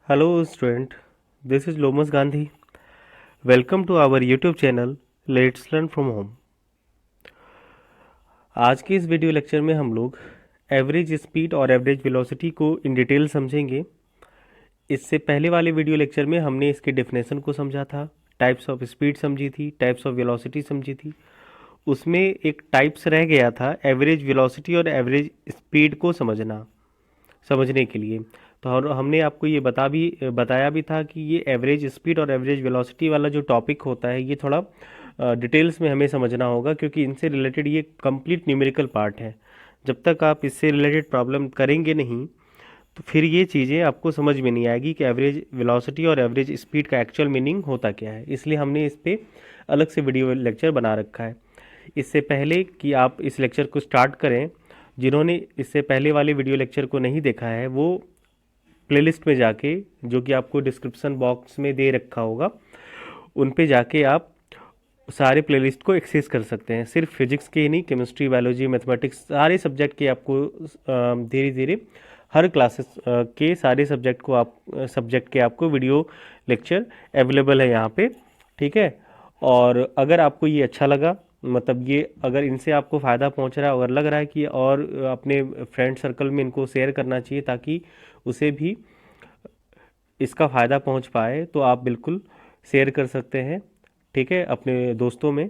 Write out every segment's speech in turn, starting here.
Hello student, this is Lomas Gandhi. Welcome to our YouTube channel Let's Learn from Home. आज के इस video lecture में हम लोग एवरेज स्पीड और एवरेज वेलोसिटी को इन डिटेल समझेंगे। इससे पहले वाले वीडियो लेक्चर में हमने इसके डेफिनेशन को समझा था, टाइप्स ऑफ स्पीड समझी थी, टाइप्स ऑफ वेलोसिटी समझी थी। उसमें एक टाइप्स रह गया था एवरेज वेलोसिटी और एवरेज स्पीड को समझने के लिए। तो हमने आपको ये बताया भी था कि ये एवरेज स्पीड और एवरेज वेलोसिटी वाला जो टॉपिक होता है ये थोड़ा डिटेल्स में हमें समझना होगा, क्योंकि इनसे रिलेटेड ये कंप्लीट न्यूमेरिकल पार्ट है। जब तक आप इससे रिलेटेड प्रॉब्लम करेंगे नहीं तो फिर ये चीज़ें आपको समझ में नहीं आएगी कि एवरेज वेलोसिटी और एवरेज स्पीड का एक्चुअल मीनिंग होता क्या है। इसलिए हमने इस पर अलग से वीडियो लेक्चर बना रखा है। इससे पहले कि आप इस लेक्चर को स्टार्ट करें, जिन्होंने इससे पहले वाले वीडियो लेक्चर को नहीं देखा है वो प्लेलिस्ट में जाके, जो कि आपको डिस्क्रिप्शन बॉक्स में दे रखा होगा, उन पे जाके आप सारे प्लेलिस्ट को एक्सेस कर सकते हैं। सिर्फ फिजिक्स के ही नहीं, केमिस्ट्री, बायोलॉजी, मैथमेटिक्स, सारे सब्जेक्ट के आपको धीरे धीरे हर क्लासेस के सारे सब्जेक्ट के आपको वीडियो लेक्चर अवेलेबल है यहाँ पे, ठीक है। और अगर आपको ये अच्छा लगा, मतलब ये अगर इनसे आपको फ़ायदा पहुँच रहा है, अगर लग रहा है कि और अपने फ्रेंड सर्कल में इनको शेयर करना चाहिए ताकि उसे भी इसका फ़ायदा पहुंच पाए, तो आप बिल्कुल शेयर कर सकते हैं, ठीक है, अपने दोस्तों में।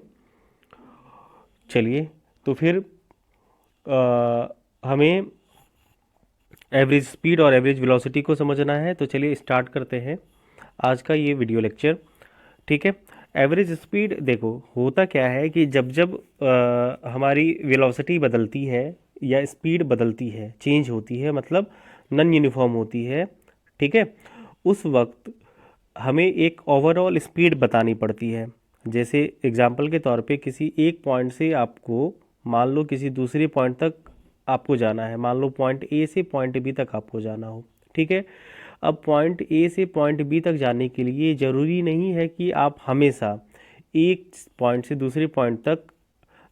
चलिए, तो फिर हमें एवरेज स्पीड और एवरेज वेलोसिटी को समझना है। तो चलिए स्टार्ट करते हैं आज का ये वीडियो लेक्चर, ठीक है। एवरेज स्पीड देखो, होता क्या है कि जब जब हमारी वेलोसिटी बदलती है या स्पीड बदलती है, चेंज होती है, मतलब नॉन यूनिफॉर्म होती है, ठीक है, उस वक्त हमें एक ओवरऑल स्पीड बतानी पड़ती है। जैसे एग्जांपल के तौर पे किसी एक पॉइंट से आपको, मान लो किसी दूसरे पॉइंट तक आपको जाना है, मान लो पॉइंट ए से पॉइंट बी तक आपको जाना हो, ठीक है। अब पॉइंट ए से पॉइंट बी तक जाने के लिए ज़रूरी नहीं है कि आप हमेशा एक पॉइंट से दूसरे पॉइंट तक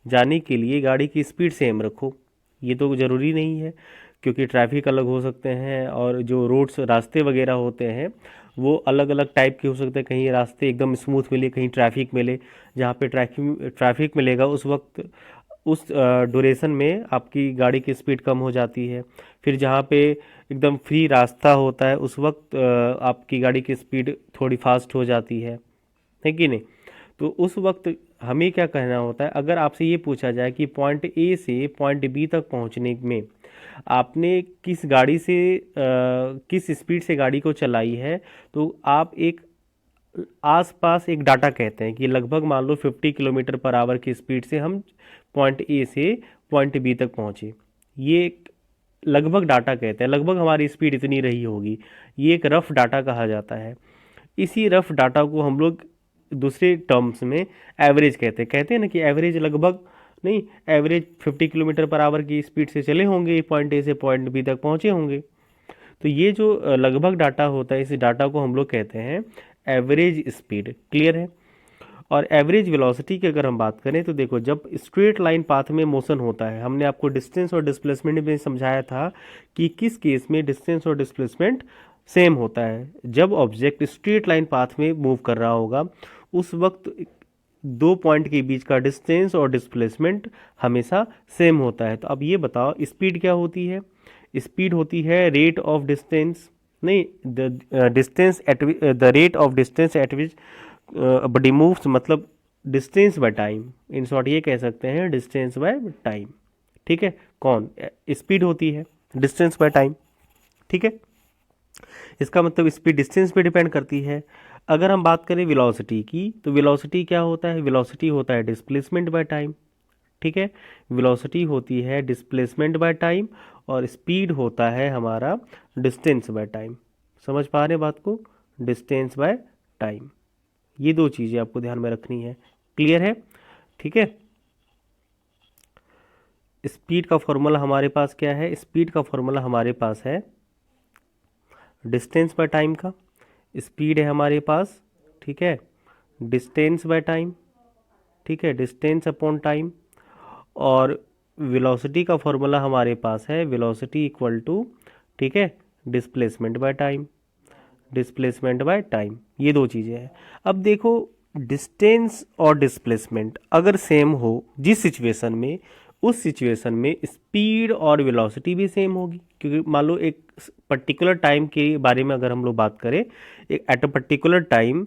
जाने के लिए गाड़ी की स्पीड सेम रखो। ये तो ज़रूरी नहीं है, क्योंकि ट्रैफिक अलग हो सकते हैं और जो रोड्स, रास्ते वगैरह होते हैं वो अलग अलग टाइप के हो सकते हैं। कहीं रास्ते एकदम स्मूथ मिले, कहीं ट्रैफिक मिले। जहाँ पे ट्रैफिक मिलेगा उस वक्त, उस ड्यूरेशन में आपकी गाड़ी की स्पीड कम हो जाती है। फिर जहाँ पे एकदम फ्री रास्ता होता है उस वक्त आपकी गाड़ी की स्पीड थोड़ी फास्ट हो जाती है कि नहीं। तो उस वक्त हमें क्या कहना होता है, अगर आपसे ये पूछा जाए कि पॉइंट ए से पॉइंट बी तक पहुंचने में आपने किस स्पीड से गाड़ी को चलाई है, तो आप एक आसपास एक डाटा कहते हैं कि लगभग मान लो 50 किलोमीटर पर आवर की स्पीड से हम पॉइंट ए से पॉइंट बी तक पहुंचे। ये एक लगभग डाटा कहते हैं, लगभग हमारी स्पीड इतनी रही होगी। ये एक रफ डाटा कहा जाता है। इसी रफ डाटा को हम लोग दूसरे टर्म्स में एवरेज कहते हैं ना, कि एवरेज लगभग नहीं, एवरेज 50 किलोमीटर पर आवर की स्पीड से चले होंगे, पॉइंट ए से पॉइंट बी तक पहुंचे होंगे। तो ये जो लगभग डाटा होता है, इस डाटा को हम लोग कहते हैं एवरेज स्पीड। क्लियर है। और एवरेज वेलोसिटी की अगर हम बात करें तो देखो, जब स्ट्रेट लाइन पाथ में मोशन होता है, हमने आपको डिस्टेंस और डिस्प्लेसमेंट में समझाया था कि किस केस में डिस्टेंस और डिस्प्लेसमेंट सेम होता है। जब ऑब्जेक्ट स्ट्रेट लाइन पाथ में मूव कर रहा होगा उस वक्त दो पॉइंट के बीच का डिस्टेंस और डिस्प्लेसमेंट हमेशा सेम होता है। तो अब ये बताओ स्पीड क्या होती है। स्पीड होती है रेट ऑफ डिस्टेंस, नहीं, the rate of distance at which body moves, मतलब distance by time. In short ये कह सकते हैं डिस्टेंस बाय टाइम, ठीक है। कौन स्पीड होती है, डिस्टेंस बाय टाइम, ठीक है। इसका मतलब स्पीड डिस्टेंस पे डिपेंड करती है। अगर हम बात करें वेलोसिटी की, तो वेलोसिटी क्या होता है, वेलोसिटी होता है डिस्प्लेसमेंट बाय टाइम, ठीक है। वेलोसिटी होती है डिस्प्लेसमेंट बाय टाइम और स्पीड होता है हमारा डिस्टेंस बाय टाइम। समझ पा रहे हैं बात को, डिस्टेंस बाय टाइम। ये दो चीज़ें आपको ध्यान में रखनी है। क्लियर है, ठीक है। स्पीड का फॉर्मूला हमारे पास क्या है, स्पीड का फॉर्मूला हमारे पास है डिस्टेंस बाय टाइम का। स्पीड है हमारे पास, ठीक है, डिस्टेंस बाय टाइम, ठीक है, डिस्टेंस अपॉन टाइम। और वेलोसिटी का फॉर्मूला हमारे पास है वेलोसिटी इक्वल टू, ठीक है, displacement by time. Displacement by time, ये दो चीज़ें हैं। अब देखो डिस्टेंस और डिस्प्लेसमेंट अगर सेम हो जिस सिचुएशन में, उस सिचुएशन में स्पीड और वेलोसिटी भी सेम होगी, क्योंकि मान लो एक पर्टिकुलर टाइम के बारे में अगर हम लोग बात करें, एक at a particular time,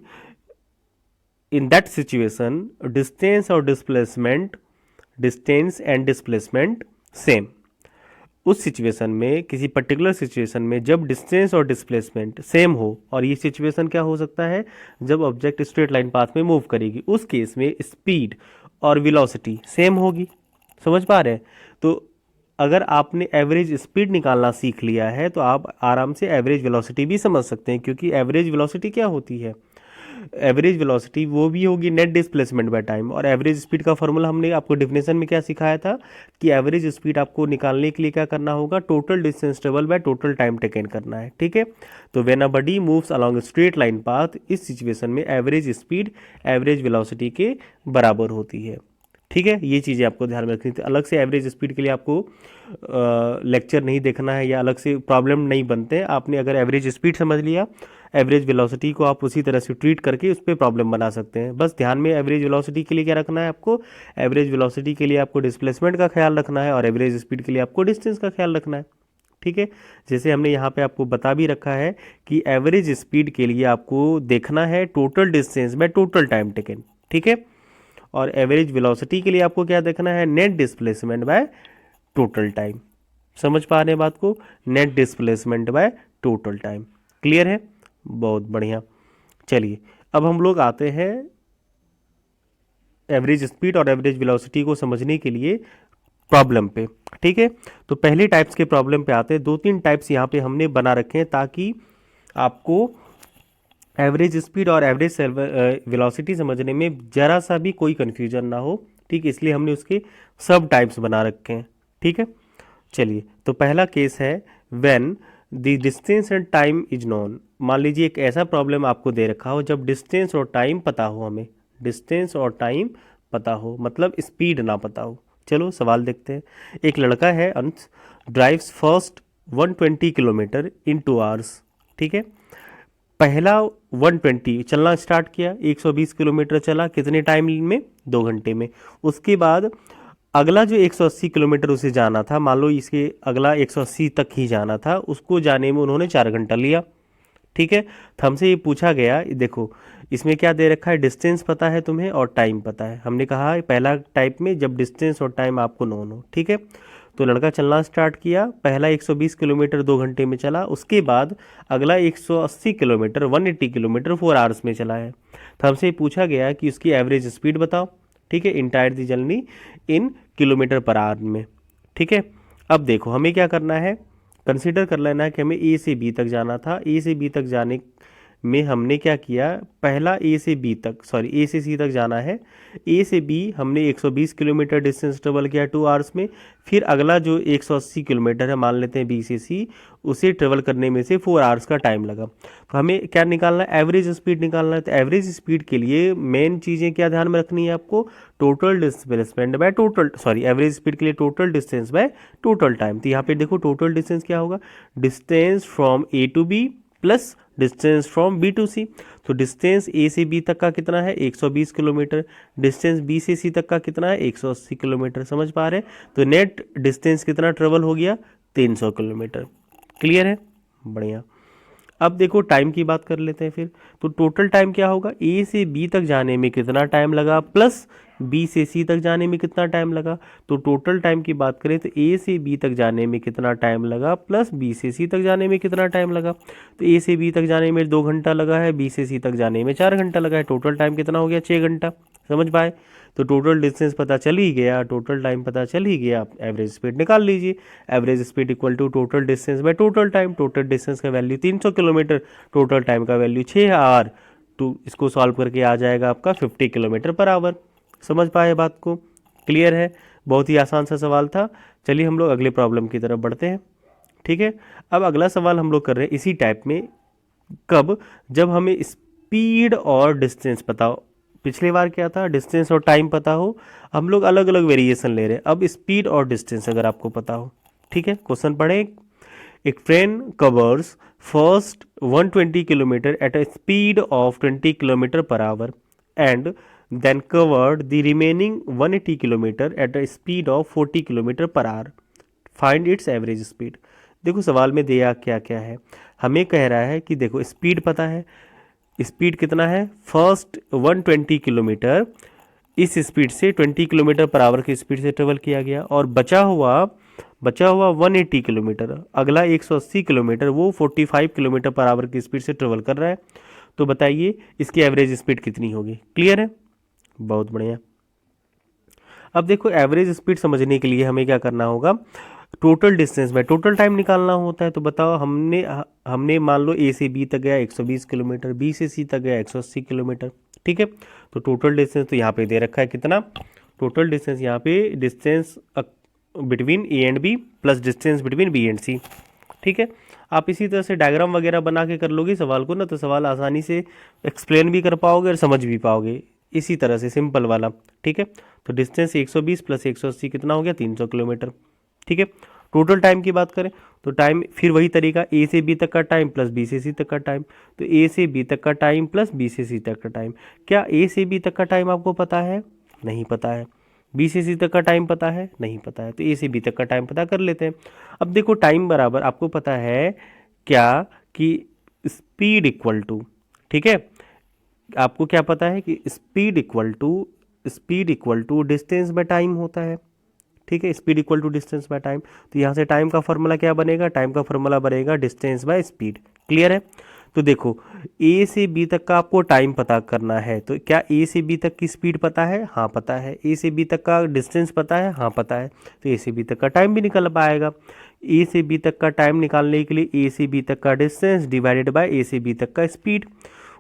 in that situation distance और displacement, distance and displacement same. उस सिचुएशन में, किसी पर्टिकुलर सिचुएशन में जब डिस्टेंस और डिस्प्लेसमेंट सेम हो, और ये सिचुएशन क्या हो सकता है, जब ऑब्जेक्ट स्ट्रेट लाइन पाथ में मूव करेगी, उस केस में स्पीड और वेलोसिटी सेम होगी। समझ पा रहे हैं? तो अगर आपने एवरेज स्पीड निकालना सीख लिया है तो आप आराम से एवरेज वेलोसिटी भी समझ सकते हैं, क्योंकि एवरेज वेलोसिटी क्या होती है, एवरेज वेलोसिटी वो भी होगी नेट डिस्प्लेसमेंट बाय टाइम। और एवरेज स्पीड का फॉर्मूला हमने आपको डिफिनेशन में क्या सिखाया था कि एवरेज स्पीड आपको निकालने के लिए क्या करना होगा, total distance travel by total time taken करना है। ठीक है, तो when a body moves along straight line path, इस सिचुएशन में एवरेज स्पीड एवरेज वेलोसिटी के बराबर होती है। ठीक है, ये चीज़ें आपको ध्यान में रखनी थी। अलग से एवरेज स्पीड के लिए आपको लेक्चर नहीं देखना है या अलग से प्रॉब्लम नहीं बनते हैं। आपने अगर एवरेज स्पीड समझ लिया, एवरेज वेलोसिटी को आप उसी तरह से ट्रीट करके उस पर प्रॉब्लम बना सकते हैं। बस ध्यान में एवरेज वेलोसिटी के लिए क्या रखना है आपको, एवरेज वेलोसिटी के लिए आपको डिस्प्लेसमेंट का ख्याल रखना है और एवरेज स्पीड के लिए आपको डिस्टेंस का ख्याल रखना है। ठीक है, जैसे हमने यहाँ पे आपको बता भी रखा है कि एवरेज स्पीड के लिए आपको देखना है total distance by total time taken. ठीक है, और एवरेज वेलोसिटी के लिए आपको क्या देखना है, net displacement by total time. समझ पा रहे हैं बात को, net displacement by total time. Clear है? बहुत बढ़िया। चलिए अब हम लोग आते हैं एवरेज स्पीड और एवरेज वेलोसिटी को समझने के लिए प्रॉब्लम पे। ठीक है, तो पहले टाइप्स के प्रॉब्लम पे आते हैं। दो तीन टाइप्स यहाँ पे हमने बना रखे हैं ताकि आपको एवरेज स्पीड और एवरेज वेलोसिटी समझने में जरा सा भी कोई कन्फ्यूजन ना हो। ठीक है, इसलिए हमने उसके सब टाइप्स बना रखे हैं। ठीक है, चलिए तो पहला केस है when the distance and time is known. मान लीजिए एक ऐसा प्रॉब्लम आपको दे रखा हो जब डिस्टेंस और टाइम पता हो, हमें डिस्टेंस और टाइम पता हो, मतलब स्पीड ना पता हो। चलो सवाल देखते हैं। एक लड़का है अंश, ड्राइव्स फर्स्ट 120 किलोमीटर इन 2 आवर्स। ठीक है, पहला 120 चलना स्टार्ट किया, 120 किलोमीटर चला, कितने टाइम में, 2 घंटे में। उसके बाद अगला जो 180 किलोमीटर उसे जाना था, मान लो इसके अगला 180 तक ही जाना था, उसको जाने में उन्होंने 4 घंटा लिया। ठीक है, तो हमसे ये पूछा गया, देखो इसमें क्या दे रखा है, डिस्टेंस पता है तुम्हें और टाइम पता है। हमने कहा पहला टाइप में जब डिस्टेंस और टाइम आपको नोन हो। ठीक है, तो लड़का चलना स्टार्ट किया, पहला 120 किलोमीटर 2 घंटे में चला, उसके बाद अगला 180 किलोमीटर 180 किलोमीटर 4 आवर्स में चला है। तो हमसे पूछा गया कि उसकी एवरेज स्पीड बताओ। ठीक है, entire the journey in kilometre per hour में। ठीक है, अब देखो हमें क्या करना है, कंसीडर कर लेना है कि हमें ए से बी तक जाना था। ए से बी तक जाने में हमने क्या किया, पहला ए से बी तक, सॉरी ए से सी तक जाना है। ए से बी हमने 120 किलोमीटर डिस्टेंस ट्रेवल किया 2 आवर्स में। फिर अगला जो 180 किलोमीटर है, मान लेते हैं बी से सी, उसे ट्रेवल करने में से 4 आवर्स का टाइम लगा। तो हमें क्या निकालना है, एवरेज स्पीड निकालना है। तो एवरेज स्पीड के लिए मेन चीज़ें क्या ध्यान में रखनी है आपको, total displacement by total, sorry average speed के लिए total distance by total time. तो यहाँ पे देखो टोटल डिस्टेंस क्या होगा, distance from A to B plus distance from B to C. तो डिस्टेंस ए से बी तक का कितना है, 120 किलोमीटर। डिस्टेंस बी से सी तक का कितना है, 180 किलोमीटर। समझ पा रहे हैं? तो नेट डिस्टेंस कितना ट्रेवल हो गया, 300 किलोमीटर। क्लियर है? बढ़िया। अब देखो टाइम की बात कर लेते हैं फिर। तो टोटल टाइम क्या होगा, ए से बी तक जाने में कितना टाइम लगा प्लस बी से सी तक जाने में कितना टाइम लगा। तो टोटल टाइम की बात करें तो ए से बी तक जाने में कितना टाइम लगा प्लस बी से सी तक जाने में कितना टाइम लगा। तो ए से बी तक जाने में 2 घंटा लगा है, बी से सी तक जाने में 4 घंटा लगा है। टोटल टाइम कितना हो गया, 6 घंटा। समझ पाए? तो टोटल डिस्टेंस पता चल ही गया, टोटल टाइम पता चल ही गया, आप एवरेज स्पीड निकाल लीजिए। Average speed equal to total distance by total time. Total distance का वैल्यू 300 किलोमीटर, टोटल टाइम का वैल्यू 6 आवर। तो इसको सॉल्व करके आ जाएगा आपका 50 किलोमीटर पर आवर। समझ पाए बात को? क्लियर है? बहुत ही आसान सा सवाल था। चलिए हम लोग अगले प्रॉब्लम की तरफ बढ़ते हैं। ठीक है, अब अगला सवाल हम लोग कर रहे हैं इसी टाइप में, कब, जब हमें स्पीड और डिस्टेंस पता हो। पिछली बार क्या था, डिस्टेंस और टाइम पता हो, हम लोग अलग अलग वेरिएशन ले रहे हैं। अब स्पीड और डिस्टेंस अगर आपको पता हो। ठीक है, क्वेश्चन पढ़े। एक train covers first 120 kilometer at a speed of 20 kilometer per hour and then covered the remaining 180 kilometer at a speed of 40 kilometer per hour. Find its average speed. देखो सवाल में दिया क्या क्या है, हमें कह रहा है कि देखो स्पीड पता है, स्पीड कितना है, फर्स्ट 120 किलोमीटर इस स्पीड से 20 किलोमीटर पर आवर की स्पीड से ट्रेवल किया गया और बचा हुआ 180 किलोमीटर, अगला 180 किलोमीटर वो 45 किलोमीटर पर आवर की स्पीड से ट्रेवल कर रहा है। तो बताइए इसकी एवरेज स्पीड कितनी होगी। क्लियर है, बहुत बढ़िया। अब देखो एवरेज स्पीड समझने के लिए हमें क्या करना होगा, टोटल डिस्टेंस में टोटल टाइम निकालना होता है। तो बताओ हमने मान लो ए से बी तक गया 120 किलोमीटर, बी से सी तक गया 180 किलोमीटर, ठीक है। तो टोटल डिस्टेंस तो यहाँ पे दे रखा है कितना, टोटल डिस्टेंस यहाँ पे distance between A and B plus distance between B and C, ठीक है। आप इसी तरह से डायग्राम वगैरह बना के कर लोगे सवाल को ना, तो सवाल आसानी से एक्सप्लेन भी कर पाओगे और समझ भी पाओगे, इसी तरह से सिंपल वाला, ठीक है। तो डिस्टेंस 120 प्लस 180 कितना हो गया, 300 किलोमीटर, ठीक है। टोटल टाइम की बात करें तो टाइम फिर वही तरीका, ए से बी तक का टाइम प्लस बी से सी तक का टाइम। तो ए से बी तक का टाइम प्लस बी से सी तक का टाइम। क्या ए से बी तक का टाइम आपको पता है, नहीं पता है। बी से सी तक का टाइम पता है, नहीं पता है। तो ए से बी तक का टाइम पता कर लेते हैं। अब देखो टाइम बराबर आपको पता है क्या कि स्पीड इक्वल टू, ठीक है, आपको क्या पता है कि speed equal to distance by time होता है, ठीक है। Speed equal to distance by time. तो यहाँ से टाइम का फॉर्मूला क्या बनेगा, टाइम का फॉर्मूला बनेगा डिस्टेंस बाय स्पीड। क्लियर है। तो देखो ए से बी तक का आपको टाइम पता करना है, तो क्या ए से बी तक की स्पीड पता है, हाँ पता है। ए से बी तक का डिस्टेंस पता है, हाँ पता है। तो ए से बी तक का टाइम भी निकल पाएगा। ए से बी तक का टाइम निकालने के लिए ए से बी तक का डिस्टेंस डिवाइडेड बाय ए से बी तक का स्पीड।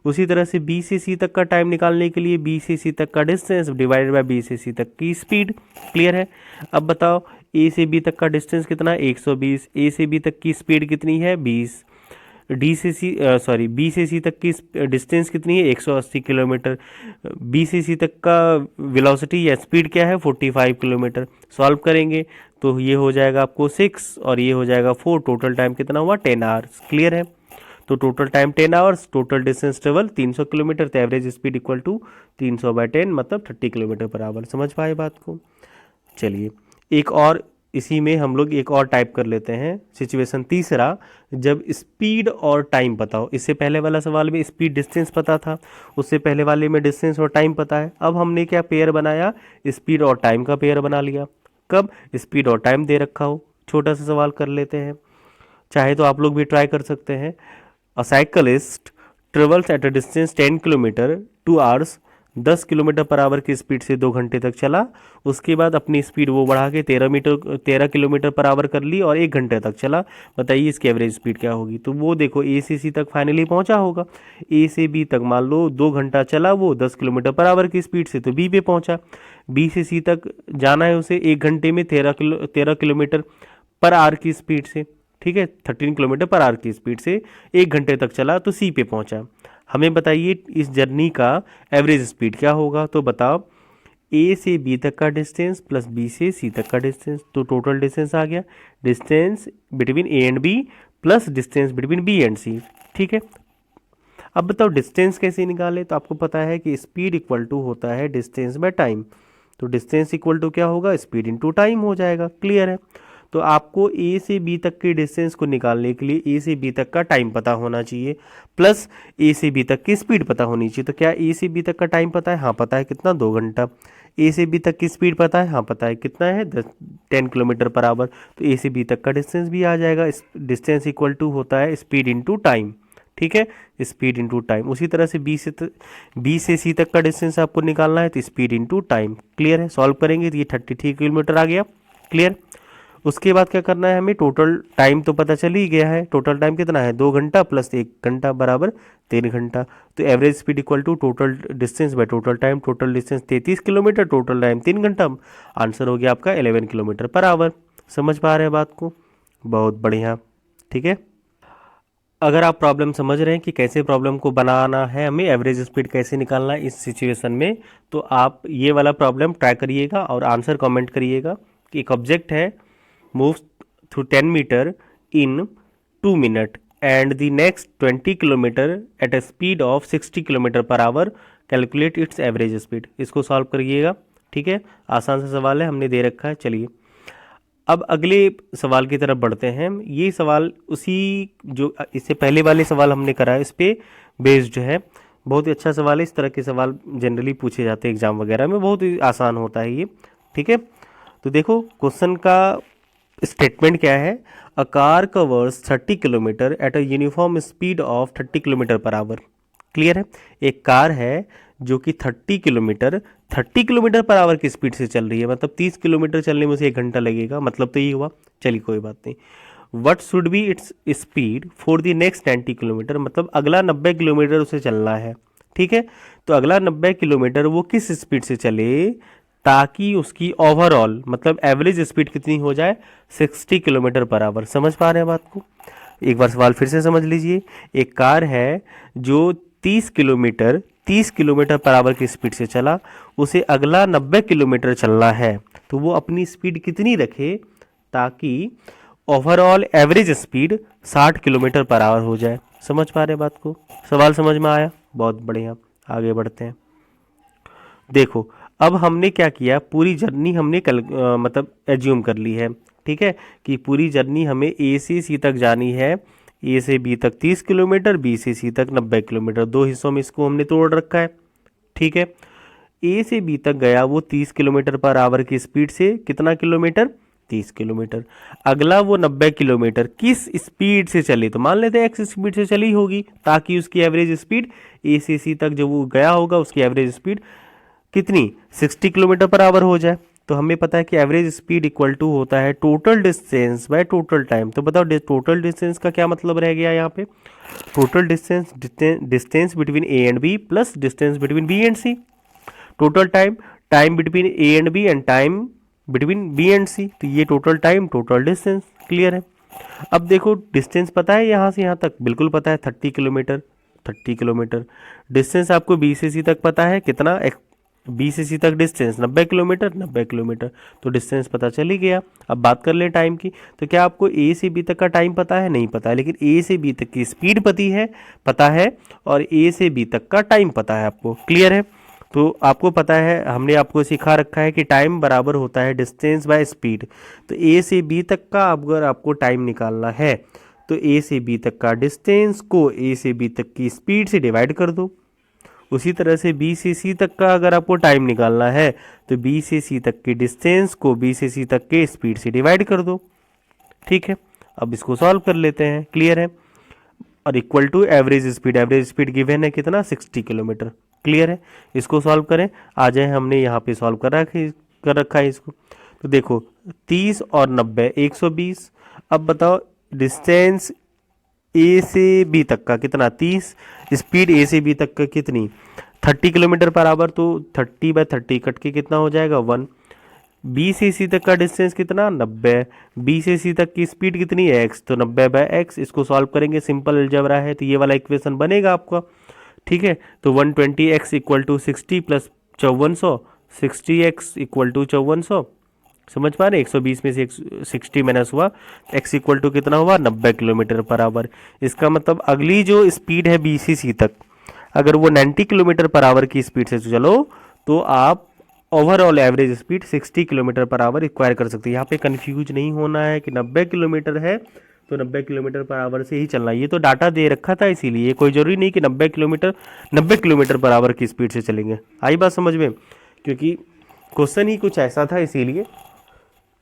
उसी तरह से बी से सी तक का टाइम निकालने के लिए बी से सी तक का डिस्टेंस डिवाइडेड बाय बी से सी तक की स्पीड। क्लियर है। अब बताओ ए से बी तक का डिस्टेंस कितना है, 120। ए से बी तक की स्पीड कितनी है, 20। डी से सी बी से सी तक की डिस्टेंस कितनी है, 180 किलोमीटर। बी से सी तक का वेलोसिटी या स्पीड क्या है, 45 किलोमीटर। सॉल्व करेंगे तो ये हो जाएगा आपको 6 और ये हो जाएगा 4। टोटल टाइम कितना हुआ, 10 आवर्स। क्लियर है। तो total time 10 hours, total distance travel 300 kilometre. तो एवरेज स्पीड इक्वल टू 300/10 मतलब 30 किलोमीटर पर आवर। समझ पाए बात को। चलिए एक और इसी में हम लोग एक और टाइप कर लेते हैं सिचुएशन तीसरा, जब स्पीड और टाइम पता हो। इससे पहले वाला सवाल में स्पीड डिस्टेंस पता था, उससे पहले वाले में डिस्टेंस और टाइम पता है। अब हमने क्या पेयर बनाया, स्पीड और टाइम का पेयर बना लिया। कब स्पीड और टाइम दे रखा हो। छोटा सा सवाल कर लेते हैं, चाहे तो आप लोग भी ट्राई कर सकते हैं। अ cyclist travels at a distance 10 kilometre 2 hours, 10 kilometre per hour की स्पीड से 2 घंटे तक चला। उसके बाद अपनी स्पीड वो बढ़ा के 13 किलोमीटर पर आवर कर ली और 1 घंटे तक चला। बताइए इसकी एवरेज स्पीड क्या होगी। तो वो देखो ए से सी तक फाइनली पहुंचा होगा। ए से बी तक मान लो 2 घंटा चला वो 10 किलोमीटर पर आवर की स्पीड से, तो बी पे पहुंचा। बी से सी तक जाना है उसे 1 घंटे में 13 किलोमीटर पर आवर की स्पीड से, ठीक है, 13 किलोमीटर पर आवर की स्पीड से 1 घंटे तक चला तो सी पे पहुंचा। हमें बताइए इस जर्नी का एवरेज स्पीड क्या होगा। तो बताओ ए से बी तक का डिस्टेंस प्लस बी से सी तक का डिस्टेंस, तो टोटल डिस्टेंस आ गया distance between A and B plus distance between B and C, ठीक है। अब बताओ डिस्टेंस कैसे निकाले। तो आपको पता है कि स्पीड इक्वल टू होता है डिस्टेंस बाय टाइम। तो डिस्टेंस इक्वल टू क्या होगा, स्पीड इनटू टाइम हो जाएगा। क्लियर है। तो आपको ए से बी तक के डिस्टेंस को निकालने के लिए ए से बी तक का टाइम पता होना चाहिए प्लस ए से बी तक की स्पीड पता होनी चाहिए। तो क्या ए से बी तक का टाइम पता है, हाँ पता है, कितना, 2 घंटा। ए से बी तक की स्पीड पता है, हाँ पता है, कितना है, 10 किलोमीटर पर आवर। तो ए से बी तक का डिस्टेंस भी आ जाएगा। डिस्टेंस इक्वल टू होता है स्पीड इंटू टाइम, ठीक है, स्पीड इंटू टाइम। उसी तरह से बी से सी तक का डिस्टेंस आपको निकालना है तो स्पीड इंटू टाइम। क्लियर है। सॉल्व करेंगे तो ये 33 किलोमीटर आ गया। क्लियर। उसके बाद क्या करना है हमें, टोटल टाइम तो पता चल ही गया है। टोटल टाइम कितना है, 2 घंटा प्लस 1 घंटा बराबर 3 घंटा। तो average speed equal to total distance by total time. Total distance 33 kilometre, total time 3 घंटा। आंसर हो गया आपका 11 किलोमीटर पर आवर। समझ पा रहे हैं बात को, बहुत बढ़िया, ठीक है। अगर आप प्रॉब्लम समझ रहे हैं कि कैसे प्रॉब्लम को बनाना है, हमें एवरेज स्पीड कैसे निकालना है इस सिचुएशन में, तो आप ये वाला प्रॉब्लम ट्राई करिएगा और आंसर कमेंट करिएगा। कि एक ऑब्जेक्ट है moves through 10 meter in 2 minutes and the next 20 kilometre at a speed of 60 kilometre per hour, calculate its average speed. इसको सॉल्व करिएगा, ठीक है। आसान सा सवाल है, हमने दे रखा है। चलिए अब अगले सवाल की तरफ बढ़ते हैं। ये सवाल उसी जो इससे पहले वाले सवाल हमने करा है इस पे बेस्ड है। बहुत ही अच्छा सवाल है। इस तरह के सवाल जनरली पूछे जाते हैं एग्जाम वगैरह में, बहुत ही आसान होता है ये, ठीक है। तो देखो क्वेश्चन का स्टेटमेंट क्या है। A car covers 30 kilometre at a uniform speed of 30 kilometre per hour. Clear है। एक कार है जो कि 30 किलोमीटर पर आवर की स्पीड से चल रही है, मतलब 30 किलोमीटर चलने में उसे 1 घंटा लगेगा, मतलब तो ये हुआ। चलिए कोई बात नहीं। What should be its speed for the next 90 kilometre, मतलब अगला 90 किलोमीटर उसे चलना है, ठीक है। तो अगला 90 किलोमीटर वो किस स्पीड से चले ताकि उसकी ओवरऑल मतलब एवरेज स्पीड कितनी हो जाए, 60 किलोमीटर पर आवर। समझ पा रहे हैं बात को। एक बार सवाल फिर से समझ लीजिए। एक कार है जो 30 किलोमीटर पर आवर की स्पीड से चला, उसे अगला 90 किलोमीटर चलना है, तो वो अपनी स्पीड कितनी रखे ताकि overall average speed 60 kilometre per hour हो जाए। समझ पा रहे बात को। सवाल समझ में आया, बहुत बढ़िया। आगे बढ़ते हैं। देखो अब हमने क्या किया, पूरी जर्नी हमने मतलब एज्यूम कर ली है, ठीक है, कि पूरी जर्नी हमें ए से सी तक जानी है। ए से बी तक 30 किलोमीटर, बी से सी तक 90 किलोमीटर, दो हिस्सों में इसको हमने तोड़ रखा है, ठीक है। ए से बी तक गया वो 30 किलोमीटर पर आवर की स्पीड से, कितना किलोमीटर, 30 किलोमीटर। अगला वो 90 किलोमीटर किस स्पीड से चले, तो मान लेते हैं एक्स स्पीड से चली होगी, ताकि उसकी एवरेज स्पीड ए से सी तक जो वो गया होगा उसकी एवरेज स्पीड कितनी, 60 किलोमीटर पर आवर हो जाए। तो हमें पता है कि एवरेज स्पीड इक्वल टू होता है total distance by total time. तो बताओ टोटल डिस्टेंस का क्या मतलब रह गया यहाँ पे, total distance between A and B plus distance between B and C. Total time between A and B and time between B and C, तो ये total time total distance. Clear है। अब देखो डिस्टेंस पता है यहाँ से यहाँ तक, बिल्कुल पता है 30 किलोमीटर। 30 किलोमीटर डिस्टेंस आपको बी से सी तक पता है कितना, बी से सी तक डिस्टेंस 90 किलोमीटर, 90 किलोमीटर, तो डिस्टेंस पता चल ही गया। अब बात कर ले टाइम की, तो क्या आपको ए से बी तक का टाइम पता है, नहीं पता है, लेकिन ए से बी तक की स्पीड पता है और ए से बी तक का टाइम पता है आपको। क्लियर है। तो आपको पता है, हमने आपको सिखा रखा है कि टाइम बराबर होता है डिस्टेंस बाय स्पीड। तो ए से बी तक का अगर आपको टाइम निकालना है तो ए से बी तक का डिस्टेंस को ए से बी तक की स्पीड से डिवाइड कर दो। उसी तरह से बी से सी तक का अगर आपको टाइम निकालना है तो बी से सी तक के डिस्टेंस को बी से सी तक के स्पीड से डिवाइड कर दो, ठीक है। अब इसको सॉल्व कर लेते हैं। क्लियर है। और equal to average speed given है कितना, 60 किलोमीटर। क्लियर है। इसको सॉल्व करें, आ जाए, हमने यहाँ पे सॉल्व कर रखा है इसको। तो देखो 30 और 90 120। अब बताओ डिस्टेंस ए से बी तक का कितना, 30, स्पीड ए से बी तक का कितनी, 30 किलोमीटर पर आवर, तो 30/30 कट के कितना हो जाएगा 1। बी से सी तक का डिस्टेंस कितना, 90, बी से सी तक की स्पीड कितनी है x, तो 90/x। इसको सॉल्व करेंगे, सिंपल अलजेब्रा है, तो ये वाला इक्वेशन बनेगा आपका, ठीक है। तो 120x equal to 60 plus 5400, 60x equal to 5400। समझ पा रहे, 120 में से 60 माइनस हुआ, x इक्वल टू कितना हुआ, 90 किलोमीटर पर आवर। इसका मतलब अगली जो स्पीड है बी से सी तक, अगर वो 90 किलोमीटर पर आवर की स्पीड से चलो तो आप overall average speed 60 kilometre per hour require कर सकते हैं। यहाँ पे कंफ्यूज नहीं होना है कि 90 किलोमीटर है तो 90 किलोमीटर पर आवर से ही चलना है। ये तो डाटा दे रखा था, इसीलिए कोई जरूरी नहीं कि 90 किलोमीटर पर आवर की स्पीड से चलेंगे। आई बात समझ में, क्योंकि क्वेश्चन ही कुछ ऐसा था, इसीलिए।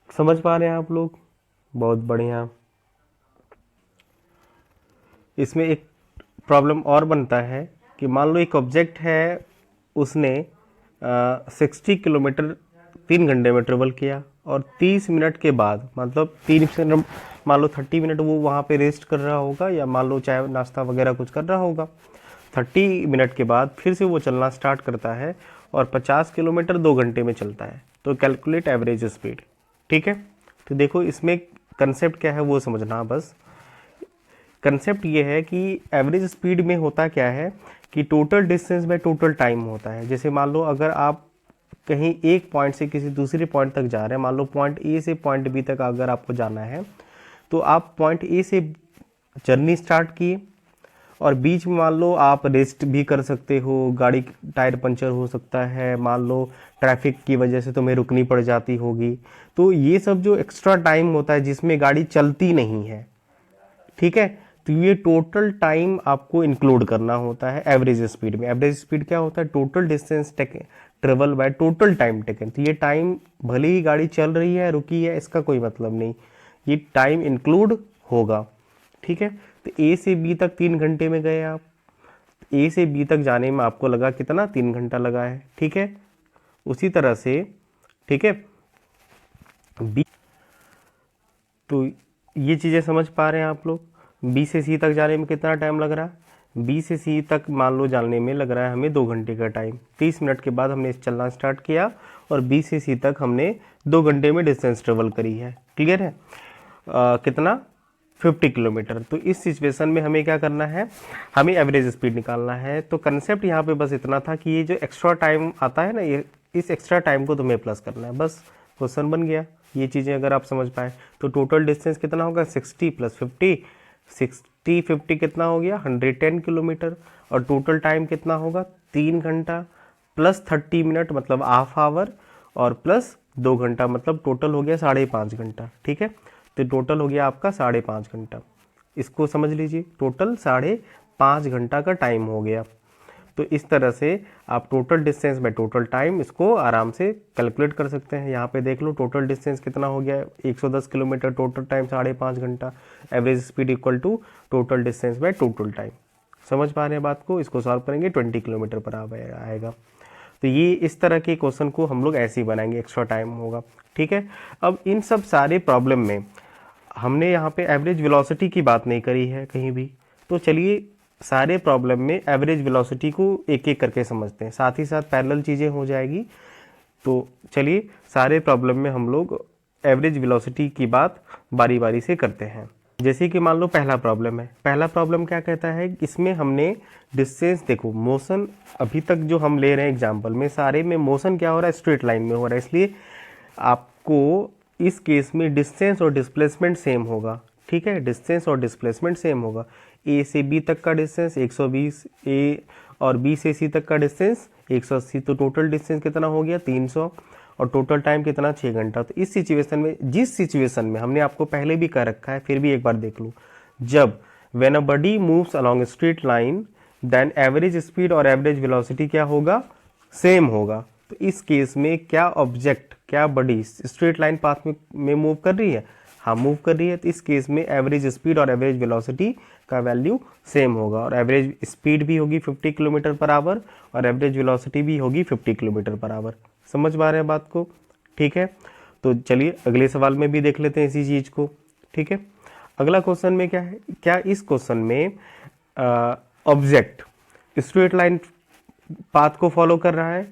समझ पा रहे हैं आप लोग, बहुत बढ़िया। इसमें एक प्रॉब्लम और बनता है कि मान लो एक ऑब्जेक्ट है, उसने 60 किलोमीटर 3 घंटे में ट्रेवल किया और 30 मिनट के बाद, मतलब 30 मिनट, मान लो 30 मिनट वो वहाँ पे रेस्ट कर रहा होगा, या मान लो चाय नाश्ता वगैरह कुछ कर रहा होगा। 30 मिनट के बाद फिर से वो चलना स्टार्ट करता है और 50 किलोमीटर 2 घंटे में चलता है। तो कैलकुलेट एवरेज स्पीड, ठीक है। तो देखो इसमें कंसेप्ट क्या है वो समझना। बस कंसेप्ट ये है कि एवरेज स्पीड में होता क्या है कि total distance by total time होता है। जैसे मान लो अगर आप कहीं एक पॉइंट से किसी दूसरे पॉइंट तक जा रहे हैं, मान लो पॉइंट ए से पॉइंट बी तक अगर आपको जाना है, तो आप पॉइंट ए से जर्नी स्टार्ट किए और बीच में मान लो आप रेस्ट भी कर सकते हो, गाड़ी टायर पंचर हो सकता है, मान लो ट्रैफिक की वजह से तुम्हें रुकनी पड़ जाती होगी, तो ये सब जो एक्स्ट्रा टाइम होता है जिसमें गाड़ी चलती नहीं है, ठीक है, तो ये टोटल टाइम आपको इंक्लूड करना होता है एवरेज स्पीड में। एवरेज स्पीड क्या होता है? Total distance travel by total time taken. तो ये टाइम भले ही गाड़ी चल रही है रुकी है इसका कोई मतलब नहीं, ये टाइम इंक्लूड होगा, ठीक है। तो ए से बी तक 3 घंटे में गए आप, ए से बी तक जाने में आपको लगा कितना? 3 घंटा लगा है, ठीक है। उसी तरह से, ठीक है, बी, तो ये चीज़ें समझ पा रहे हैं आप लोग? बी से सी तक जाने में कितना टाइम लग रहा है? बी से सी तक मान लो जाने में लग रहा है हमें 2 घंटे का टाइम। 30 मिनट के बाद हमने चलना स्टार्ट किया और बी से सी तक हमने 2 घंटे में डिस्टेंस ट्रेवल करी है, क्लियर है। कितना? 50 किलोमीटर। तो इस सिचुएशन में हमें क्या करना है? हमें एवरेज स्पीड निकालना है। तो कंसेप्ट यहाँ पे बस इतना था कि ये जो एक्स्ट्रा टाइम आता है ना, ये इस एक्स्ट्रा टाइम को तुम्हें प्लस करना है, बस क्वेश्चन बन गया। ये चीज़ें अगर आप समझ पाए तो टोटल डिस्टेंस कितना होगा? 60 + 50, 60 50 कितना हो गया? 110 किलोमीटर। और टोटल टाइम कितना होगा? 3 घंटा प्लस 30 मिनट मतलब हाफ आवर, और प्लस 2 घंटा मतलब टोटल हो गया 5.5 घंटा, ठीक है। तो टोटल हो गया आपका 5.5 घंटा। इसको समझ लीजिए, टोटल 5.5 घंटा का टाइम हो गया। तो इस तरह से आप total distance by total time इसको आराम से कैलकुलेट कर सकते हैं। यहाँ पे देख लो टोटल डिस्टेंस कितना हो गया? 110 किलोमीटर, टोटल टाइम 5.5 घंटा, average speed equal to total distance by total time. समझ पा रहे हैं बात को? इसको सॉल्व करेंगे 20 किलोमीटर पर आएगा। तो ये इस तरह के क्वेश्चन को हम लोग ऐसे ही बनाएंगे, एक्स्ट्रा टाइम होगा, ठीक है। अब इन सब सारे प्रॉब्लम में हमने यहाँ पे एवरेज वेलोसिटी की बात नहीं करी है कहीं भी, तो चलिए सारे प्रॉब्लम में एवरेज वेलोसिटी को एक एक करके समझते हैं, साथ ही साथ पैरेलल चीज़ें हो जाएगी। तो चलिए सारे प्रॉब्लम में हम लोग एवरेज वेलोसिटी की बात बारी बारी से करते हैं। जैसे कि मान लो पहला प्रॉब्लम है, पहला प्रॉब्लम क्या कहता है? इसमें हमने डिस्टेंस, देखो मोशन अभी तक जो हम ले रहे हैं एग्जाम्पल में, सारे में मोशन क्या हो रहा है? स्ट्रेट लाइन में हो रहा है, इसलिए आपको इस केस में डिस्टेंस और डिस्प्लेसमेंट सेम होगा, ठीक है। डिस्टेंस और डिस्प्लेसमेंट सेम होगा। ए से बी तक का डिस्टेंस 120, ए और बी से सी तक का डिस्टेंस 180, तो टोटल डिस्टेंस कितना हो गया? 300, और टोटल टाइम कितना? 6 घंटा। तो इस सिचुएशन में, जिस सिचुएशन में हमने आपको पहले भी कह रखा है फिर भी एक बार देख लो, जब when a body moves along straight line then average speed और एवरेज वेलोसिटी क्या होगा? सेम होगा। तो इस केस में क्या ऑब्जेक्ट, क्या बॉडी स्ट्रेट लाइन पाथ में मूव कर रही है? हाँ मूव कर रही है। तो इस केस में एवरेज स्पीड और एवरेज वेलोसिटी का वैल्यू सेम होगा, और एवरेज स्पीड भी होगी 50 किलोमीटर पर आवर और एवरेज वेलोसिटी भी होगी 50 किलोमीटर पर आवर। समझ पा रहे हैं बात को? ठीक है। तो चलिए अगले सवाल में भी देख लेते हैं इसी चीज़ को, ठीक है। अगला क्वेश्चन में क्या है? क्या इस क्वेश्चन में ऑब्जेक्ट स्ट्रेट लाइन पाथ को फॉलो कर रहा है?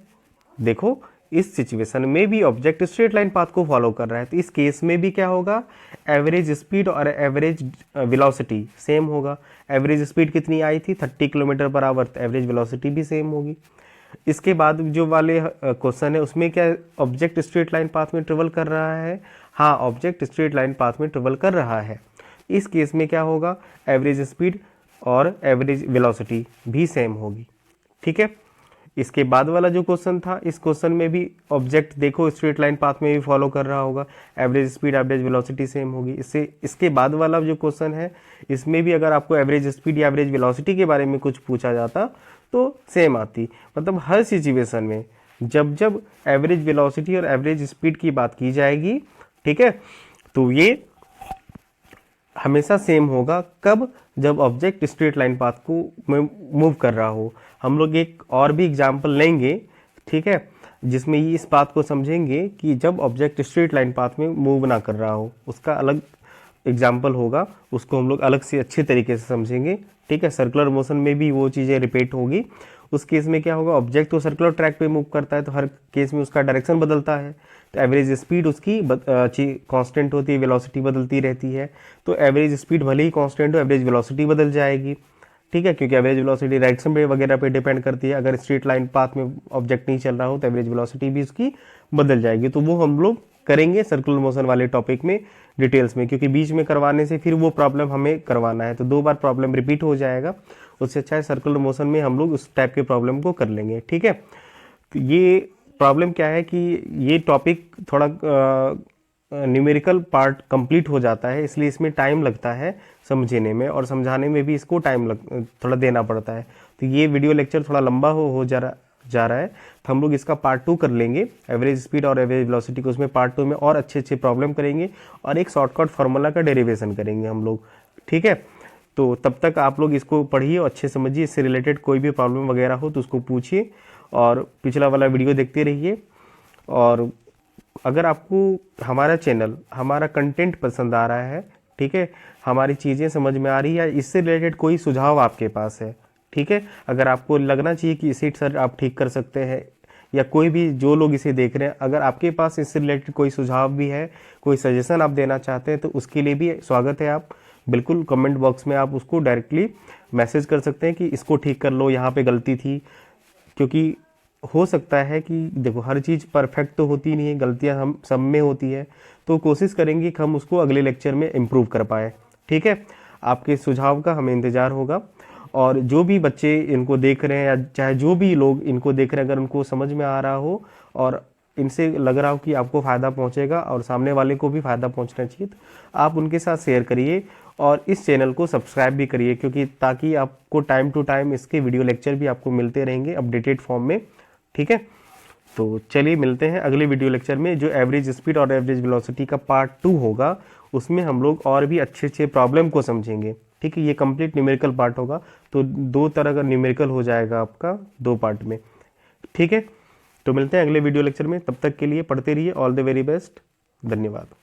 देखो इस सिचुएशन में भी ऑब्जेक्ट स्ट्रेट लाइन पाथ को फॉलो कर रहा है, तो इस केस में भी क्या होगा? एवरेज स्पीड और एवरेज वेलोसिटी सेम होगा। एवरेज स्पीड कितनी आई थी? 30 किलोमीटर पर आवर, तो एवरेज वेलोसिटी भी सेम होगी। इसके बाद जो वाले क्वेश्चन है उसमें क्या ऑब्जेक्ट स्ट्रेट लाइन पाथ में ट्रेवल कर रहा है? हाँ ऑब्जेक्ट स्ट्रेट लाइन पाथ में ट्रेवल कर रहा है। इस केस में क्या होगा? एवरेज स्पीड और एवरेज वेलोसिटी भी सेम होगी, ठीक है। इसके बाद वाला जो क्वेश्चन था, इस क्वेश्चन में भी ऑब्जेक्ट देखो स्ट्रेट लाइन पाथ में भी फॉलो कर रहा होगा, average speed average velocity same होगी। इसके बाद वाला जो क्वेश्चन है इसमें भी अगर आपको एवरेज स्पीड या एवरेज वेलोसिटी के बारे में कुछ पूछा जाता तो सेम आती। मतलब हर सिचुएशन में जब जब एवरेज वेलोसिटी और एवरेज स्पीड की बात की जाएगी, ठीक है, तो ये हमेशा सेम होगा। कब? जब ऑब्जेक्ट स्ट्रेट लाइन पाथ को मूव कर रहा हो। हम लोग एक और भी एग्जांपल लेंगे, ठीक है, जिसमें ये इस बात को समझेंगे कि जब ऑब्जेक्ट स्ट्रेट लाइन पाथ में मूव ना कर रहा हो, उसका अलग एग्जांपल होगा, उसको हम लोग अलग से अच्छे तरीके से समझेंगे, ठीक है। सर्कुलर मोशन में भी वो चीज़ें रिपीट होगी। उस केस में क्या होगा? ऑब्जेक्ट तो सर्कुलर ट्रैक पे मूव करता है, तो हर केस में उसका डायरेक्शन बदलता है, तो एवरेज स्पीड उसकी कांस्टेंट होती है, वेलोसिटी बदलती रहती है। तो एवरेज स्पीड भले ही कांस्टेंट हो, एवरेज वेलोसिटी बदल जाएगी, ठीक है, क्योंकि एवरेज वेलोसिटी डायरेक्शन पे वगैरह पे डिपेंड करती है। अगर स्ट्रेट लाइन पाथ में ऑब्जेक्ट नहीं चल रहा हो तो एवरेज वेलोसिटी भी उसकी बदल जाएगी। तो वो हम लोग करेंगे सर्कुलर मोशन वाले टॉपिक में, डिटेल्स में, क्योंकि बीच में करवाने से फिर वो प्रॉब्लम हमें करवाना है तो 2 बार प्रॉब्लम रिपीट हो जाएगा। उससे अच्छा है सर्कुलर मोशन में हम लोग उस टाइप के प्रॉब्लम को कर लेंगे। ठीक है, तो ये प्रॉब्लम क्या है कि ये टॉपिक थोड़ा न्यूमेरिकल पार्ट कंप्लीट हो जाता है, इसलिए इसमें टाइम लगता है समझने में, और समझाने में भी इसको थोड़ा देना पड़ता है। तो ये वीडियो लेक्चर थोड़ा लंबा हो जा रहा है, तो हम लोग इसका पार्ट 2 कर लेंगे। एवरेज स्पीड और एवरेज वेलोसिटी को उसमें पार्ट 2 में और अच्छे प्रॉब्लम करेंगे और एक शॉर्टकट फार्मूला का डेरिवेशन करेंगे हम लोग। ठीक है, तो तब तक आप लोग इसको पढ़िए और अच्छे समझिए। इससे रिलेटेड कोई भी प्रॉब्लम वगैरह हो तो उसको पूछिए और पिछला वाला वीडियो देखते रहिए। और अगर आपको हमारा चैनल, हमारा कंटेंट पसंद आ रहा है, ठीक है, हमारी चीज़ें समझ में आ रही है, या इससे रिलेटेड कोई सुझाव आपके पास है, ठीक है, अगर आपको लगना चाहिए कि इसे सर आप ठीक कर सकते हैं, या कोई भी जो लोग इसे देख रहे हैं, अगर आपके पास इससे रिलेटेड कोई सुझाव भी है, कोई सजेशन आप देना चाहते हैं, तो उसके लिए भी स्वागत है। आप बिल्कुल कमेंट बॉक्स में आप उसको डायरेक्टली मैसेज कर सकते हैं कि इसको ठीक कर लो, यहाँ पे गलती थी। क्योंकि हो सकता है कि देखो, हर चीज़ परफेक्ट तो होती नहीं है, गलतियां हम सब में होती है, तो कोशिश करेंगे कि हम उसको अगले लेक्चर में इम्प्रूव कर पाए। ठीक है, आपके सुझाव का हमें इंतज़ार होगा। और जो भी बच्चे इनको देख रहे हैं, या चाहे जो भी लोग इनको देख रहे हैं, अगर उनको समझ में आ रहा हो और इनसे लग रहा हो कि आपको फ़ायदा पहुंचेगा और सामने वाले को भी फ़ायदा पहुंचना चाहिए, तो आप उनके साथ शेयर करिए और इस चैनल को सब्सक्राइब भी करिए, क्योंकि ताकि आपको टाइम टू टाइम इसके वीडियो लेक्चर भी आपको मिलते रहेंगे अपडेटेड फॉर्म में। ठीक है, तो चलिए मिलते हैं अगले वीडियो लेक्चर में, जो एवरेज स्पीड और एवरेज वेलोसिटी का पार्ट 2 होगा। उसमें हम लोग और भी अच्छे प्रॉब्लम को समझेंगे। ठीक है, ये कंप्लीट न्यूमेरिकल पार्ट होगा, तो 2 तरह का न्यूमेरिकल हो जाएगा आपका 2 पार्ट में। ठीक है, तो मिलते हैं अगले वीडियो लेक्चर में, तब तक के लिए पढ़ते रहिए। ऑल द वेरी बेस्ट, धन्यवाद।